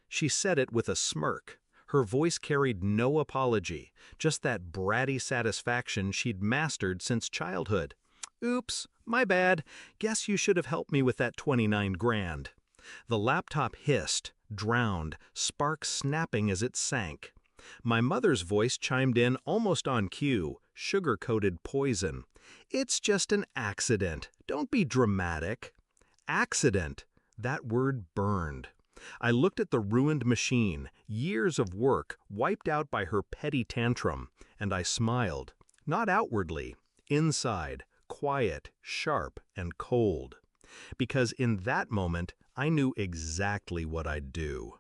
She said it with a smirk. Her voice carried no apology, just that bratty satisfaction she'd mastered since childhood. Oops, my bad. Guess you should have helped me with that 29 grand. The laptop hissed, drowned, sparks snapping as it sank. My mother's voice chimed in almost on cue, sugar-coated poison. It's just an accident. Don't be dramatic. Accident. That word burned. I looked at the ruined machine, years of work wiped out by her petty tantrum, and I smiled. Not outwardly, inside, quiet, sharp, and cold. Because in that moment, I knew exactly what I'd do.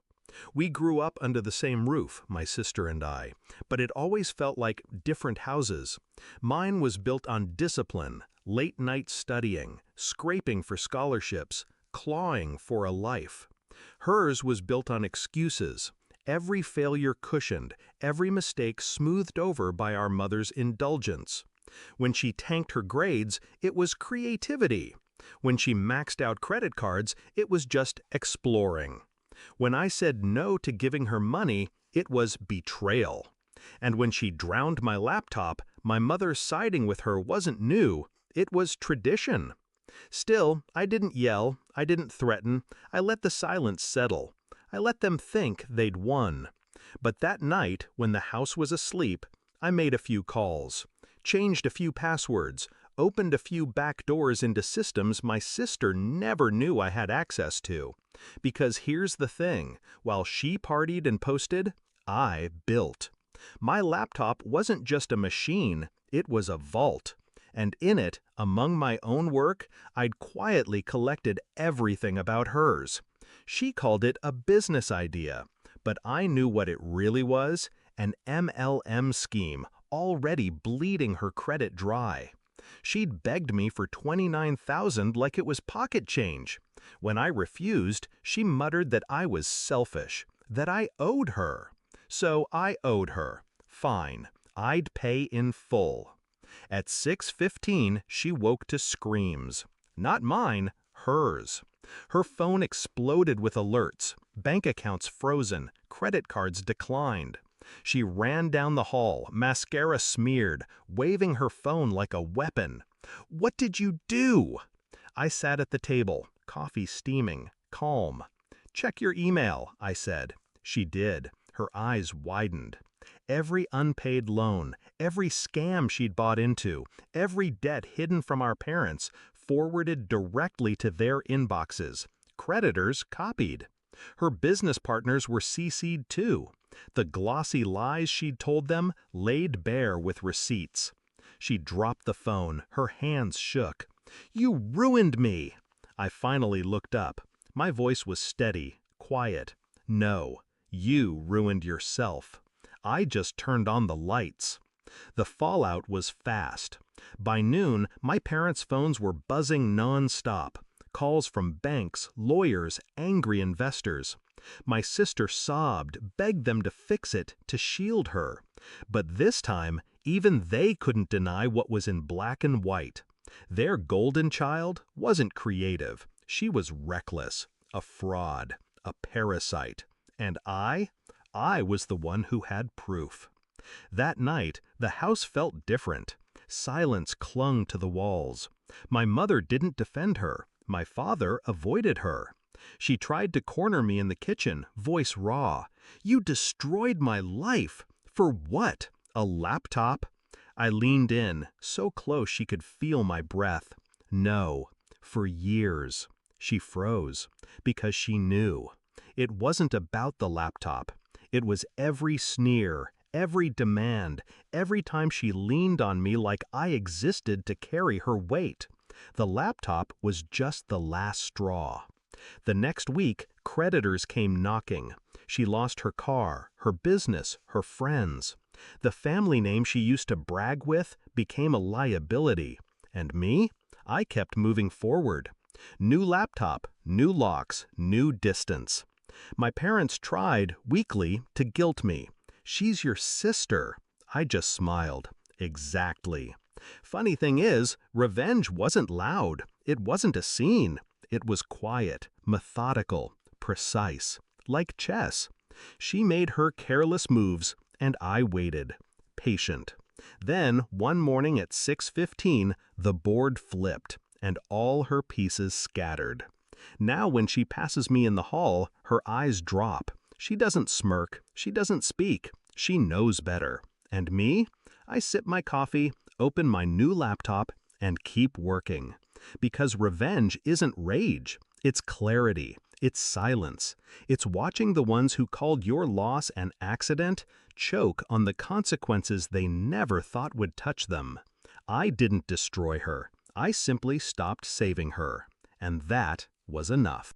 We grew up under the same roof, my sister and I, but it always felt like different houses. Mine was built on discipline, late-night studying, scraping for scholarships, clawing for a life. Hers was built on excuses, every failure cushioned, every mistake smoothed over by our mother's indulgence. When she tanked her grades, it was creativity. When she maxed out credit cards, it was just exploring. When I said no to giving her money, it was betrayal. And when she drowned my laptop, my mother siding with her wasn't new, it was tradition. Still, I didn't yell, I didn't threaten, I let the silence settle. I let them think they'd won. But that night, when the house was asleep, I made a few calls, changed a few passwords, opened a few back doors into systems my sister never knew I had access to. Because here's the thing, while she partied and posted, I built. My laptop wasn't just a machine, it was a vault. And in it, among my own work, I'd quietly collected everything about hers. She called it a business idea, but I knew what it really was, an MLM scheme, already bleeding her credit dry. She'd begged me for $29,000 like it was pocket change. When I refused, she muttered that I was selfish, that I owed her. So I owed her. Fine, I'd pay in full. At 6:15, she woke to screams. Not mine, hers. Her phone exploded with alerts, bank accounts frozen, credit cards declined. She ran down the hall, mascara smeared, waving her phone like a weapon. "What did you do?" I sat at the table, coffee steaming, calm. "Check your email," I said. She did. Her eyes widened. Every unpaid loan, every scam she'd bought into, every debt hidden from our parents, forwarded directly to their inboxes. Creditors copied. Her business partners were CC'd too. The glossy lies she'd told them laid bare with receipts. She dropped the phone, her hands shook. "You ruined me!" I finally looked up. My voice was steady, quiet. "No, you ruined yourself. I just turned on the lights." The fallout was fast. By noon, my parents' phones were buzzing non-stop. Calls from banks, lawyers, angry investors. My sister sobbed, begged them to fix it, to shield her. But this time, even they couldn't deny what was in black and white. Their golden child wasn't creative. She was reckless, a fraud, a parasite. And I was the one who had proof. That night, the house felt different. Silence clung to the walls. My mother didn't defend her. My father avoided her. She tried to corner me in the kitchen, voice raw. "You destroyed my life. For what? A laptop?" I leaned in, so close she could feel my breath. "No, for years." She froze, because she knew. It wasn't about the laptop. It was every sneer, every demand, every time she leaned on me like I existed to carry her weight. The laptop was just the last straw. The next week, creditors came knocking. She lost her car, her business, her friends. The family name she used to brag with became a liability. And me? I kept moving forward. New laptop, new locks, new distance. My parents tried, weakly, to guilt me. "She's your sister." I just smiled. Exactly. Funny thing is, revenge wasn't loud. It wasn't a scene. It was quiet, methodical, precise. like chess. She made her careless moves, and I waited, patient. Then, one morning at 6:15, the board flipped, and all her pieces scattered. Now when she passes me in the hall, her eyes drop. She doesn't smirk, she doesn't speak, she knows better. And me? I sip my coffee, open my new laptop, and keep working. Because revenge isn't rage, it's clarity, it's silence. It's watching the ones who called your loss an accident choke on the consequences they never thought would touch them. I didn't destroy her, I simply stopped saving her. And that was enough.